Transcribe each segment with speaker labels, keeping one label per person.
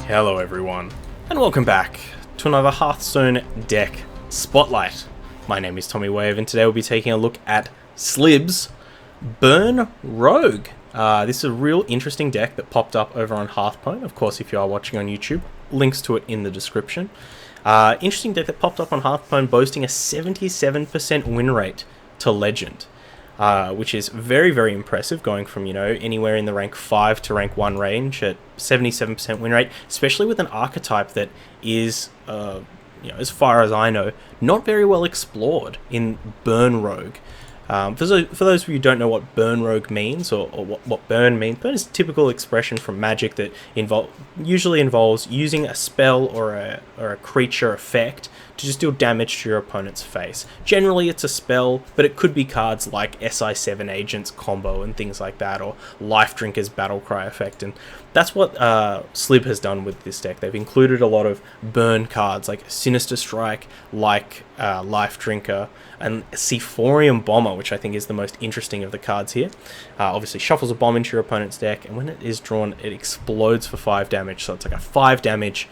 Speaker 1: Hello everyone, and welcome back to another Hearthstone deck Spotlight. My name is Tommy Wave, and today we'll be taking a look at Slib's Burn Rogue. This is a real interesting deck that popped up over on Hearthstone. Of course, if you are watching on YouTube, links to it in the description. Interesting deck that popped up on Hearthstone, boasting a 77% win rate to Legend. Which is very, very impressive, going from, anywhere in the rank 5 to rank 1 range at 77% win rate, especially with an archetype that is, as far as I know, not very well explored in Burn Rogue. For those of you who don't know what Burn Rogue means, or what Burn means, Burn is a typical expression from Magic that usually involves using a spell or a creature effect to just deal damage to your opponent's face. Generally it's a spell, but it could be cards like SI7 Agents combo and things like that, or Life Drinker's Battlecry effect, and that's what Slib has done with this deck. They've included a lot of burn cards like Sinister Strike, like Life Drinker, and Sephorium Bomber, which I think is the most interesting of the cards here. Obviously shuffles a bomb into your opponent's deck, and when it is drawn, it explodes for 5 damage, so it's like a 5 damage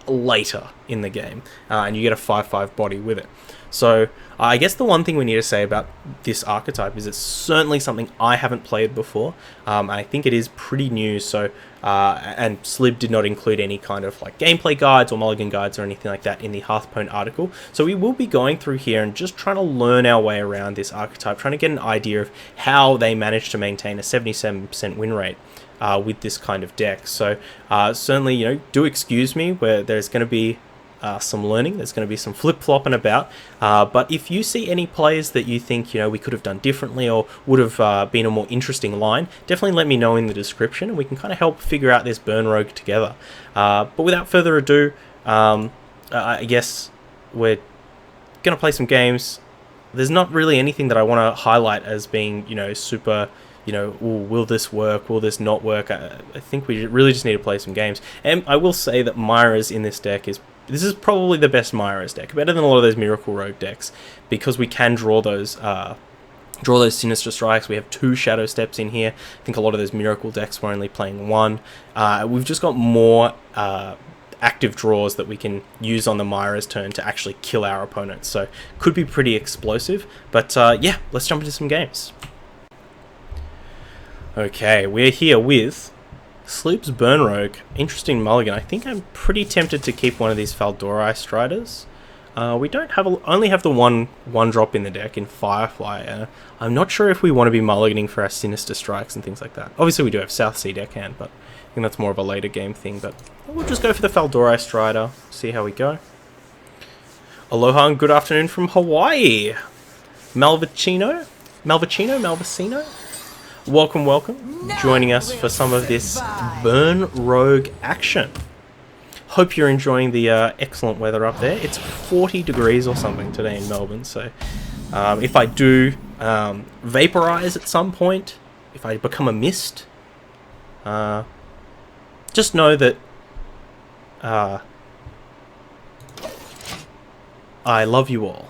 Speaker 1: later in the game, and you get a 5/5 body with it. So I guess the one thing we need to say about this archetype is it's certainly something I haven't played before. I think it is pretty new, so and Slib did not include any kind of like gameplay guides or mulligan guides or anything like that in the Hearthstone article. So we will be going through here and just trying to learn our way around this archetype, trying to get an idea of how they managed to maintain a 77% win rate with this kind of deck. So certainly, do excuse me where there's going to be some learning, there's going to be some flip-flopping about, but if you see any plays that you think we could have done differently or would have been a more interesting line, definitely let me know in the description and we can kind of help figure out this Burn Rogue together. But without further ado, I guess we're going to play some games. There's not really anything that I want to highlight as being super will this work, will this not work. I think we really just need to play some games. And I will say that Myra's in this deck this is probably the best Myra's deck, better than a lot of those Miracle Rogue decks, because we can draw those Sinister Strikes. We have 2 Shadow Steps in here. I think a lot of those Miracle decks were only playing 1. We've just got more active draws that we can use on the Myra's turn to actually kill our opponents, so could be pretty explosive. But yeah, let's jump into some games. Okay, we're here with Slib's Burn Rogue. Interesting mulligan. I think I'm pretty tempted to keep one of these Faldori Striders. We don't only have the one drop in the deck in Firefly. I'm not sure if we want to be mulliganing for our Sinister Strikes and things like that. Obviously we do have South Sea Deckhand, but I think that's more of a later game thing. But we'll just go for the Faldori Strider, see how we go. Aloha and good afternoon from Hawaii. Malvicino? Welcome. Joining us for some of this Burn Rogue action. Hope you're enjoying the excellent weather up there. It's 40 degrees or something today in Melbourne, so if I do vaporize at some point, if I become a mist, just know that I love you all.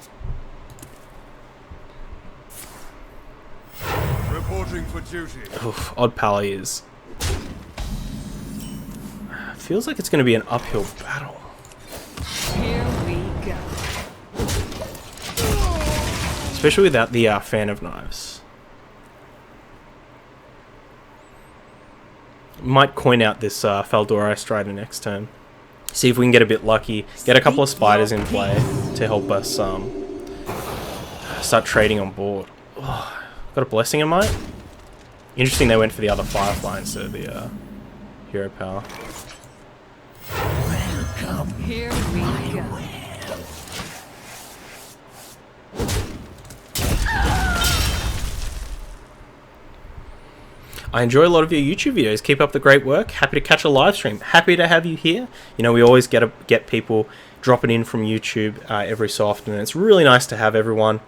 Speaker 1: For duty. Oof, Odd Paladin is. Feels like it's going to be an uphill battle.
Speaker 2: Here we go.
Speaker 1: Especially without the Fan of Knives. Might coin out this Faldori Strider next turn. See if we can get a bit lucky. Get a couple of spiders in play to help us start trading on board. Oh, got a Blessing in Might? Interesting they went for the other Firefly instead of the Hero Power.
Speaker 2: Welcome. Here we go.
Speaker 1: I enjoy a lot of your YouTube videos. Keep up the great work. Happy to catch a live stream. Happy to have you here. We always get people dropping in from YouTube every so often, and it's really nice to have everyone.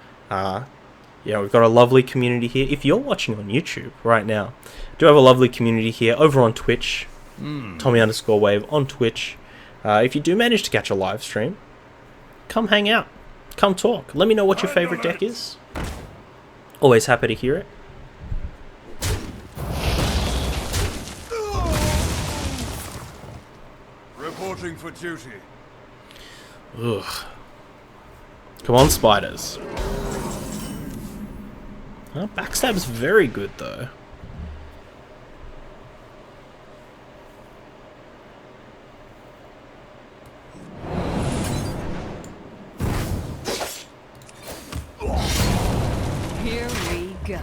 Speaker 1: We've got a lovely community here. If you're watching on YouTube right now, do have a lovely community here over on Twitch. Tommy_Wave on Twitch. If you do manage to catch a live stream, come hang out. Come talk. Let me know what your favorite deck is. Always happy to hear it.
Speaker 3: Reporting for duty.
Speaker 1: Ugh. Come on, spiders. Backstab's very good, though.
Speaker 2: Here we go.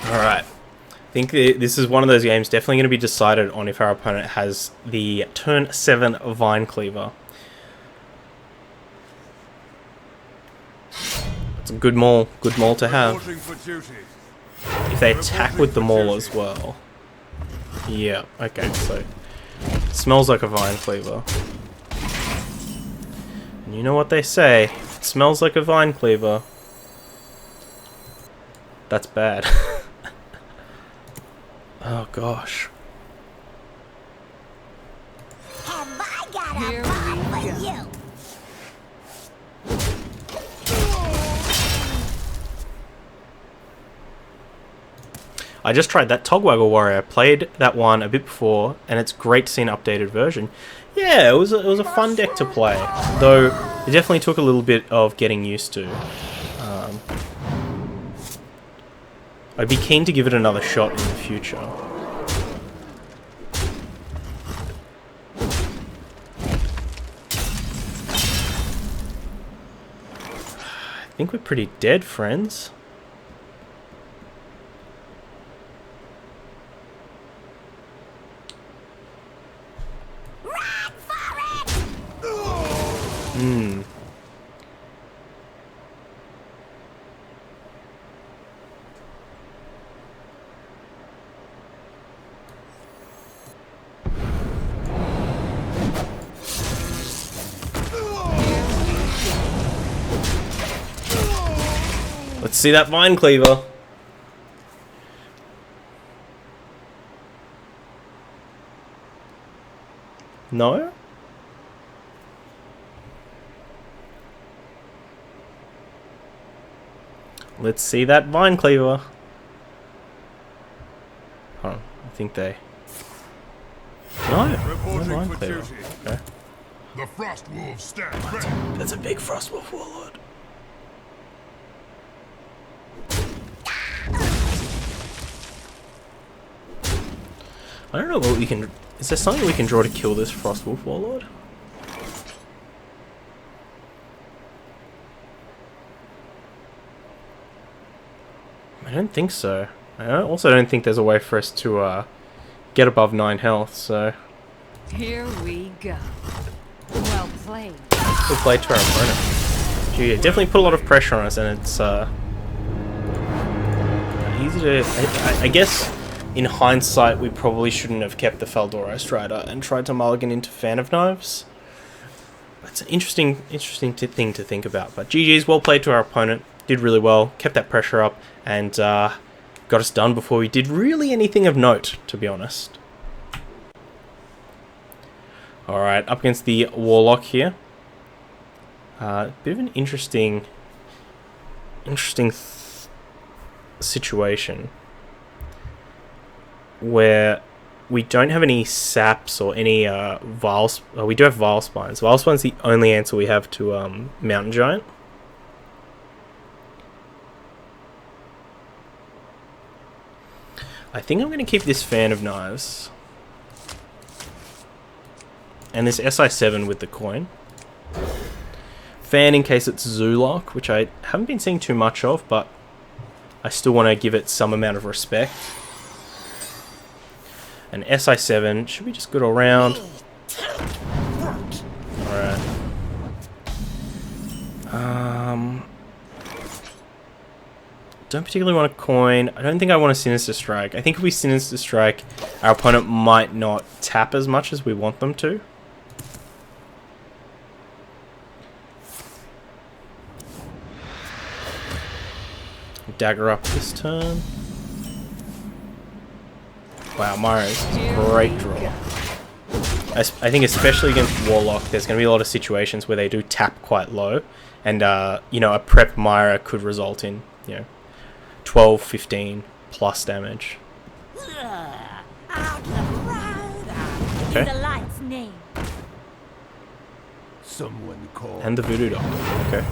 Speaker 1: Alright. I think this is one of those games definitely going to be decided on if our opponent has the turn 7 Vine Cleaver. It's a good maul to have.
Speaker 3: Reporting for duty.
Speaker 1: If they attack with the maul as well. Yeah, okay, so smells like a Vine Cleaver. And you know what they say, if it smells like a Vine Cleaver, that's bad. Oh gosh.
Speaker 4: Have I got
Speaker 2: Here
Speaker 4: a bomb
Speaker 2: we
Speaker 4: for
Speaker 2: go.
Speaker 4: you?
Speaker 1: I just tried that Togwaggle Warrior. I played that one a bit before, and it's great to see an updated version. Yeah, it was a fun deck to play, though it definitely took a little bit of getting used to. I'd be keen to give it another shot in the future. I think we're pretty dead, friends.
Speaker 4: Run for it!
Speaker 1: Hmm. Let's see that Vine Cleaver. No? Let's see that Vine Cleaver. Hold on, I think they... No, no
Speaker 3: Reporting
Speaker 1: Vine
Speaker 3: for
Speaker 1: Cleaver.
Speaker 3: duty.
Speaker 1: Okay.
Speaker 3: The Frost Wolves stand ready.
Speaker 1: That's a big Frostwolf Warlord. I don't know what we can... Is there something we can draw to kill this Frostwolf Warlord? I don't think so. Also don't think there's a way for us to get above 9 health, so...
Speaker 2: Here we go. Well played.
Speaker 1: We'll play to our opponent. Yeah, definitely put a lot of pressure on us, and it's easy to... I guess, in hindsight, we probably shouldn't have kept the Feldora Strider and tried to mulligan into Fan of Knives. That's an interesting thing to think about. But GG's, well played to our opponent. Did really well, kept that pressure up, and got us done before we did really anything of note, to be honest. Alright, up against the Warlock here. Bit of an interesting situation where we don't have any saps or any vials. We do have Vile Spines. Vile Spine's the only answer we have to Mountain Giant. I think I'm going to keep this Fan of Knives. And this SI7 with the coin. Fan in case it's Zoo Warlock, which I haven't been seeing too much of, but I still want to give it some amount of respect. And SI7 should be just good all round. Alright. Don't particularly want a coin. I don't think I want a Sinister Strike. I think if we Sinister Strike, our opponent might not tap as much as we want them to. Dagger up this turn. Wow, Myra's great draw. I think especially against Warlock, there's going to be a lot of situations where they do tap quite low, and you know, a prep Myra could result in, you know, 12, 15 plus damage.
Speaker 4: Out the crowd.
Speaker 1: Okay.
Speaker 4: In the light's name.
Speaker 3: Someone call.
Speaker 1: And the Voodoo Doctor. Okay.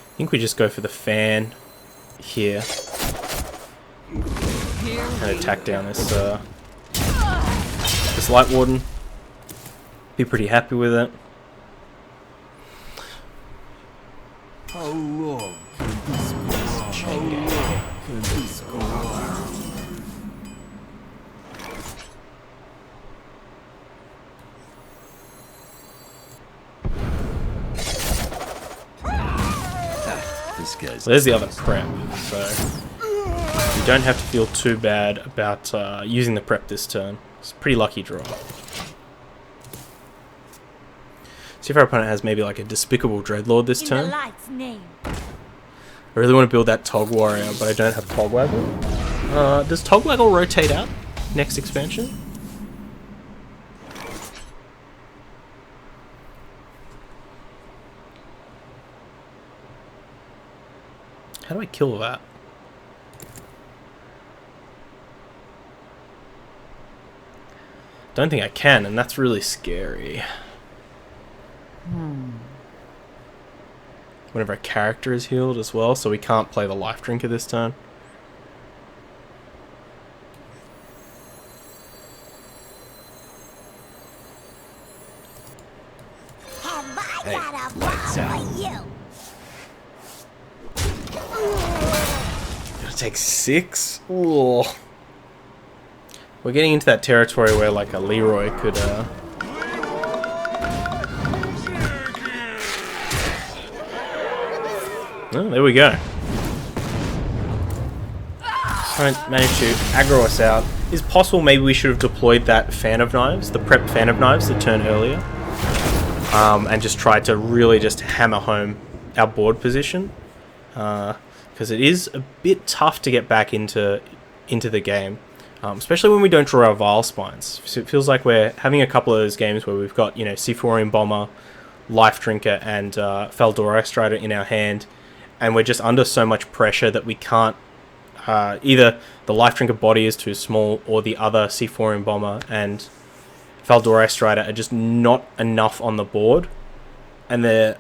Speaker 1: I think we just go for the fan here
Speaker 2: Here
Speaker 1: and
Speaker 2: we
Speaker 1: attack down this Light Warden. Be pretty happy with it.
Speaker 3: How long can this go on? How long can this go on? This guy's.
Speaker 1: So there's the other prep, so you don't have to feel too bad about using the prep this turn. It's a pretty lucky draw. See if our opponent has maybe like a Despicable Dreadlord this
Speaker 4: In the
Speaker 1: turn.
Speaker 4: light's name.
Speaker 1: I really want to build that Tog Warrior, but I don't have Togwaggle. Does Togwaggle rotate out next expansion? How do I kill that? Don't think I can, and that's really scary. Whenever a character is healed as well, so we can't play the Life Drinker this turn.
Speaker 4: Have I got a bomb for you?
Speaker 1: Gotta take 6? Ooh. We're getting into that territory where like a Leroy could Oh, there we go. Managed to aggro us out. Is it possible maybe we should have deployed that Fan of Knives, the prep Fan of Knives, the turn earlier, and just tried to really just hammer home our board position, because it is a bit tough to get back into the game, especially when we don't draw our Vile Spines. So it feels like we're having a couple of those games where we've got, you know, Sephorian Bomber, Life Drinker, and Feldora Strider in our hand, and we're just under so much pressure that we can't. Either the Life Drinker body is too small, or the other Sephorian Bomber and Feldora Strider are just not enough on the board, and their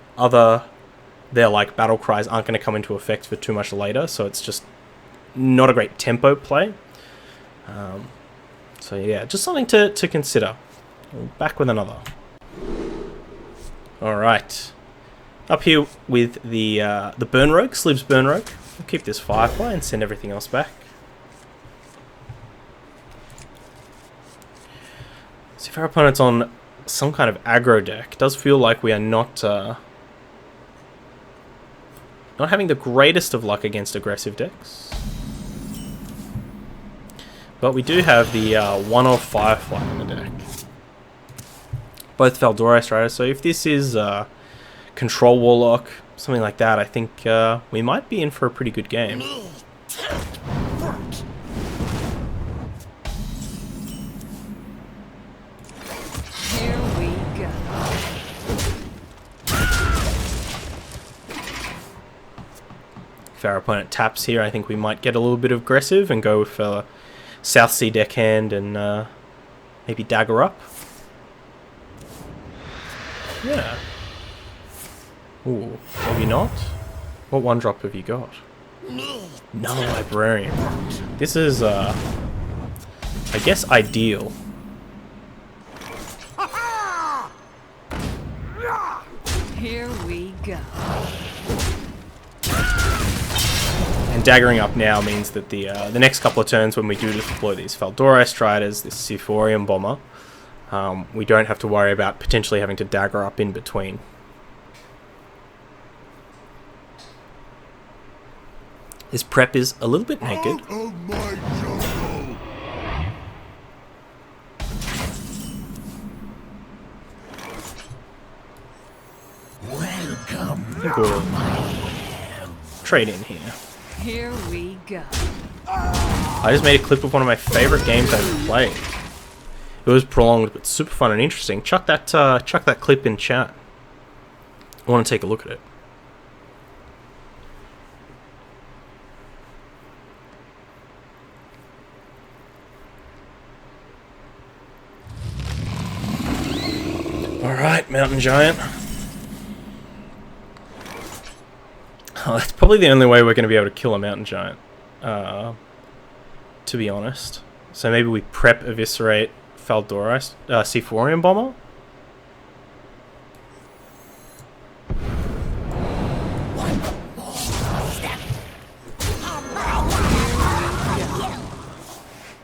Speaker 1: like battle cries aren't going to come into effect for too much later, so it's just not a great tempo play. So yeah, just something to consider. Back with another. All right, up here with the Burn Rogue, Slib's Burn Rogue. We'll keep this Firefly and send everything else back. So if our opponent's on some kind of aggro deck, it does feel like we are not having the greatest of luck against aggressive decks. But we do have the 1-of Firefly in the deck. Both Feldora Striders, so if this is Control Warlock, something like that, I think we might be in for a pretty good game.
Speaker 2: Here we go.
Speaker 1: If our opponent taps here, I think we might get a little bit aggressive and go with South Sea Deckhand and maybe Dagger up. Yeah. Ooh, maybe not. What 1-drop have you got? No Librarian. This is, I guess, ideal.
Speaker 2: Here we go.
Speaker 1: And daggering up now means that the next couple of turns when we do deploy these Feldora Striders, this Sephorian Bomber, we don't have to worry about potentially having to dagger up in between. His prep is a little bit naked.
Speaker 3: Out of my jungle.
Speaker 1: I think we'll trade in here.
Speaker 2: Here we go.
Speaker 1: I just made a clip of one of my favorite games I've ever played. It was prolonged, but super fun and interesting. Chuck that clip in chat. I want to take a look at it. Alright, Mountain Giant. Oh, that's probably the only way we're going to be able to kill a Mountain Giant. To be honest. So maybe we prep, eviscerate Faldora, Sephorian Bomber?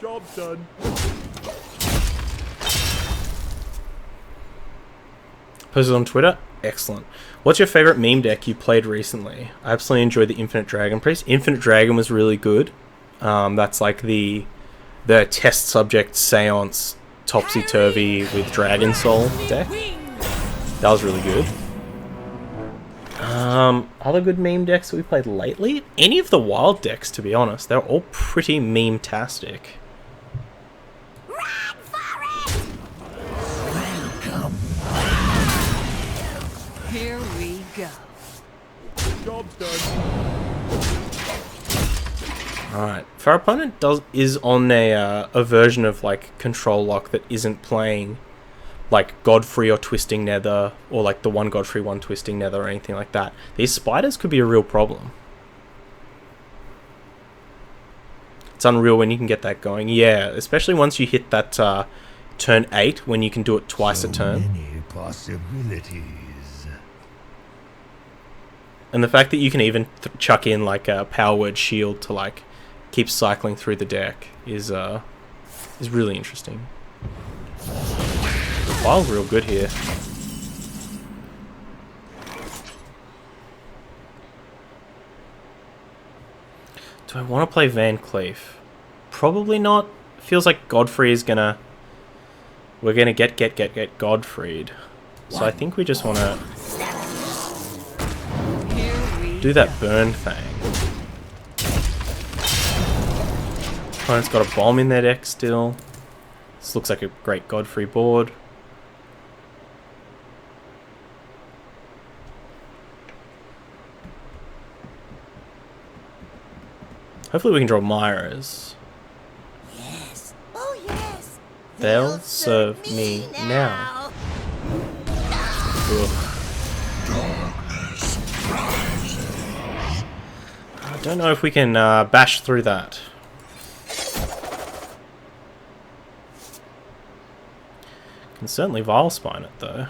Speaker 3: Job done.
Speaker 1: Posted on Twitter? Excellent. What's your favorite meme deck you played recently? I absolutely enjoyed the Infinite Dragon Priest. Infinite Dragon was really good. That's like the test subject seance topsy-turvy with Dragon Soul deck. That was really good. Other good meme decks that we played lately? Any of the wild decks, to be honest. They're all pretty meme-tastic.
Speaker 2: Here we go.
Speaker 3: Job's done.
Speaker 1: Alright. If our opponent is on a version of like Control Lock that isn't playing like Godfrey or Twisting Nether, or like the one Godfrey, one Twisting Nether, or anything like that, these spiders could be a real problem. It's unreal when you can get that going. Yeah, especially once you hit that turn 8, when you can do it twice a turn.
Speaker 5: Many possibilities.
Speaker 1: And the fact that you can even chuck in like a Power Word Shield to like keep cycling through the deck is really interesting. The pile's real good here. Do I want to play Van Cleef? Probably not. Feels like Godfrey is gonna... We're gonna get Godfreyed. So I think we just want to do that burn thing. Opponent's got a bomb in their deck still. This looks like a great Godfrey board. Hopefully we can draw Myras.
Speaker 4: Yes. Oh, yes.
Speaker 1: They'll serve me now. Ugh. I don't know if we can bash through that. Can certainly Vile Spine it though.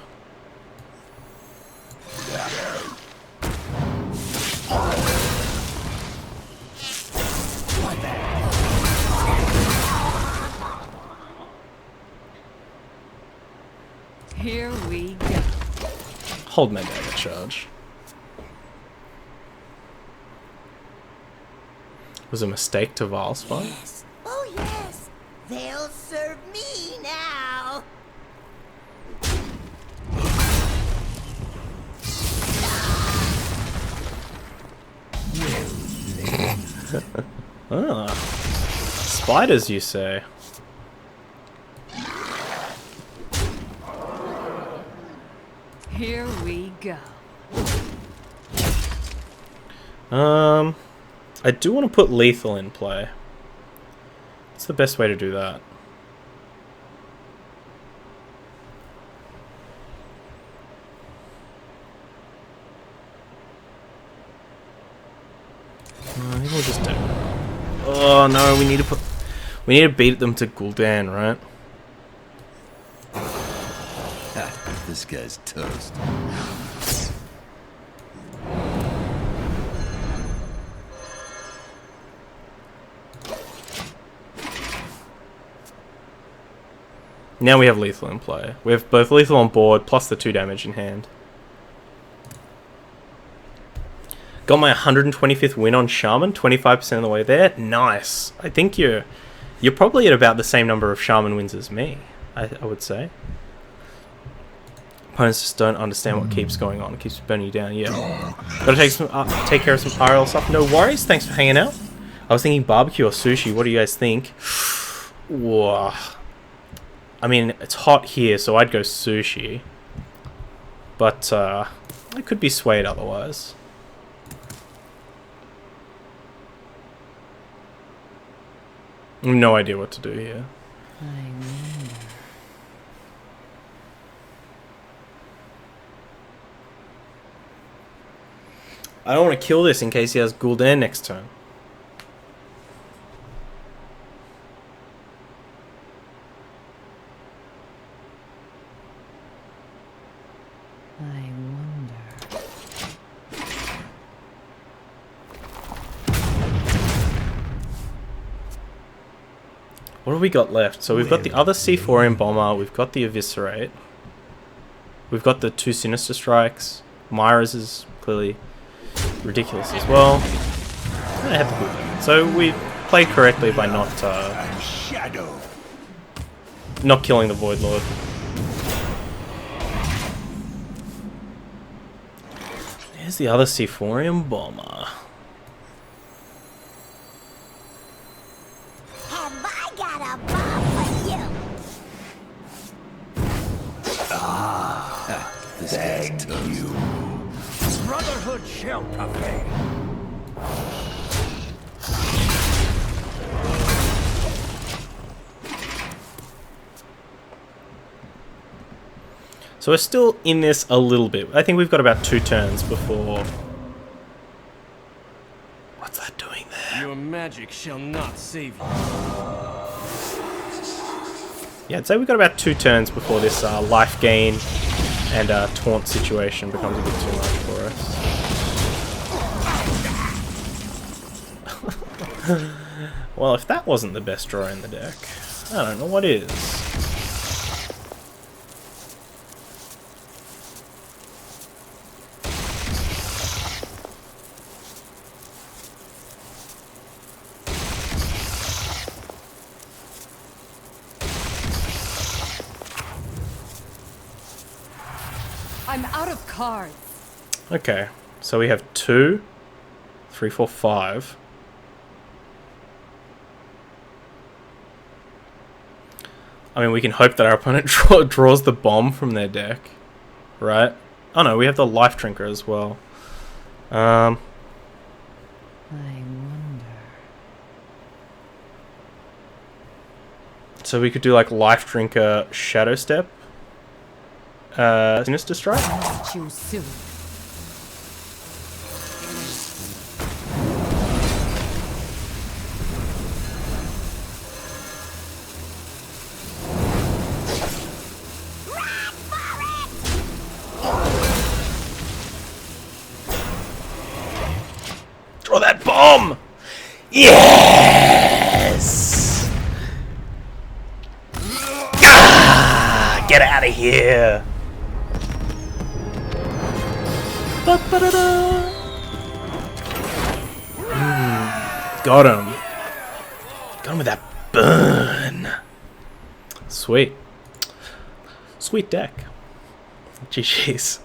Speaker 2: Here we go.
Speaker 1: Hold my dagger charge. Was a mistake to Vile Spine?
Speaker 4: Yes. Oh, yes. They'll serve me now.
Speaker 1: Ah. Spiders, you say?
Speaker 2: Here we go.
Speaker 1: I do want to put lethal in play. What's the best way to do that? I think we'll just do it. Oh no, we need to beat them to Gul'dan, right?
Speaker 5: This guy's toast.
Speaker 1: Now we have lethal in play. We have both lethal on board, plus the 2 damage in hand. Got my 125th win on Shaman, 25% of the way there. Nice. I think you're probably at about the same number of Shaman wins as me, I would say. Opponents just don't understand what keeps going on. It keeps burning you down. Yeah. Gotta take care of some IRL stuff. No worries. Thanks for hanging out. I was thinking barbecue or sushi. What do you guys think? Whoa. I mean, it's hot here, so I'd go sushi. But I could be swayed otherwise. No idea what to do here. I don't want to kill this in case he has Gul'dan next turn.
Speaker 2: I wonder.
Speaker 1: What have we got left? So we've got the other C4 Bomber, we've got the Eviscerate, we've got the 2 Sinister Strikes, Myra's is clearly ridiculous as well. I have the good. So we played correctly by not killing the Void Lord. Here's the other C4 Bomber.
Speaker 4: Have I got a bomb for you?
Speaker 5: Thank you.
Speaker 3: Brotherhood shall prevail.
Speaker 1: So we're still in this a little bit. I think we've got about 2 turns before... What's that doing there?
Speaker 3: Your magic shall not save you.
Speaker 1: Yeah, I'd say we've got about 2 turns before this life gain and taunt situation becomes a bit too much for us. Well, if that wasn't the best draw in the deck, I don't know what is.
Speaker 2: I'm out of cards.
Speaker 1: Okay, so we have 2, 3, 4, 5. I mean, we can hope that our opponent draws the bomb from their deck, right? Oh no, we have the Life Drinker as well.
Speaker 2: I wonder.
Speaker 1: So we could do like Life Drinker, Shadow Step, Sinister Strike.
Speaker 2: Meet you soon.
Speaker 1: Draw that bomb! Yes! Ah, get out of here! Got him. Got him with that burn. Sweet. Sweet deck. GG's.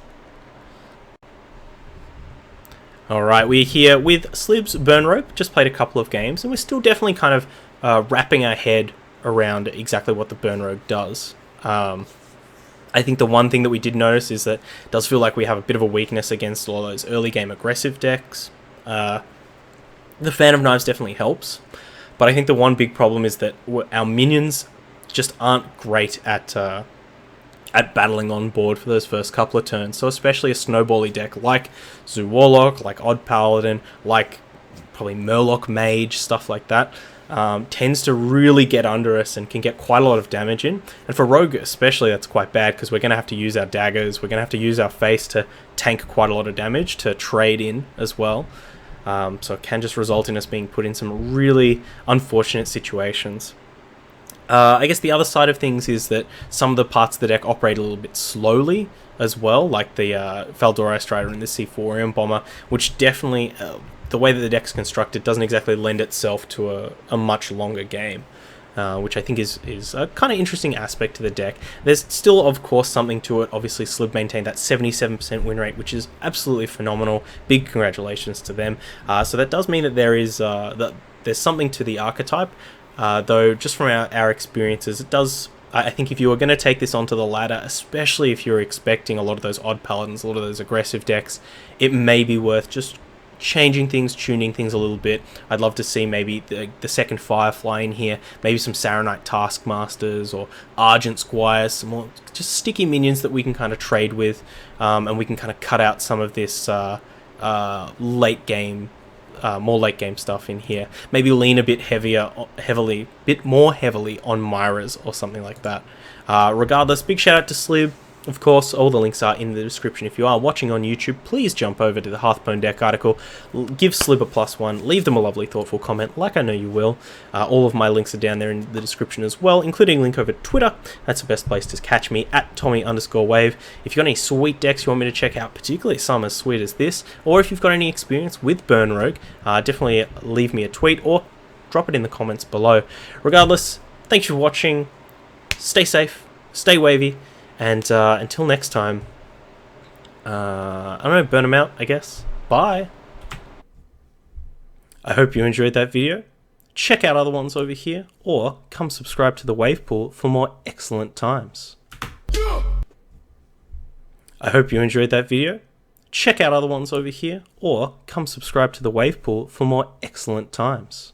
Speaker 1: Alright, we're here with Slib's Burn Rope. Just played a couple of games, and we're still definitely kind of wrapping our head around exactly what the Burn Rope does. I think the one thing that we did notice is that it does feel like we have a bit of a weakness against all those early game aggressive decks. The Fan of Knives definitely helps, but I think the one big problem is that our minions just aren't great at battling on board for those first couple of turns. So especially a snowbally deck like Zoo Warlock, like Odd Paladin, like probably Murloc Mage, stuff like that, tends to really get under us and can get quite a lot of damage in. And for Rogue especially, that's quite bad because we're going to have to use our daggers, we're going to have to use our face to tank quite a lot of damage to trade in as well. So it can just result in us being put in some really unfortunate situations. I guess the other side of things is that some of the parts of the deck operate a little bit slowly as well, like the Faldora Strider and the C4 Bomber, which definitely, the way that the deck's constructed doesn't exactly lend itself to a much longer game. which I think is a kind of interesting aspect to the deck. There's still, of course, something to it. Obviously, Slib maintained that 77% win rate, which is absolutely phenomenal. Big congratulations to them. So that does mean that there's something to the archetype, though just from our experiences, it does... I think if you were going to take this onto the ladder, especially if you're expecting a lot of those Odd Paladins, a lot of those aggressive decks, it may be worth just changing things, tuning things a little bit. I'd love to see maybe the second Firefly in here, maybe some Saronite Taskmasters or Argent Squires, some more just sticky minions that we can kind of trade with, and we can kind of cut out some of this late game, more late game stuff in here. Maybe lean a bit more heavily on Myras or something like that. Regardless, big shout out to Slib. Of course, all the links are in the description. If you are watching on YouTube, please jump over to the Hearthstone deck article, give Slib a +1, leave them a lovely, thoughtful comment, like I know you will. All of my links are down there in the description as well, including a link over to Twitter. That's the best place to catch me, at Tommy_Wave. If you've got any sweet decks you want me to check out, particularly some as sweet as this, or if you've got any experience with Burn Rogue, definitely leave me a tweet or drop it in the comments below. Regardless, thanks for watching. Stay safe, stay wavy. And until next time, I don't know, burn them out, I guess. Bye. I hope you enjoyed that video. Check out other ones over here, or come subscribe to the Wave Pool for more excellent times. I hope you enjoyed that video. Check out other ones over here, or come subscribe to the Wave Pool for more excellent times.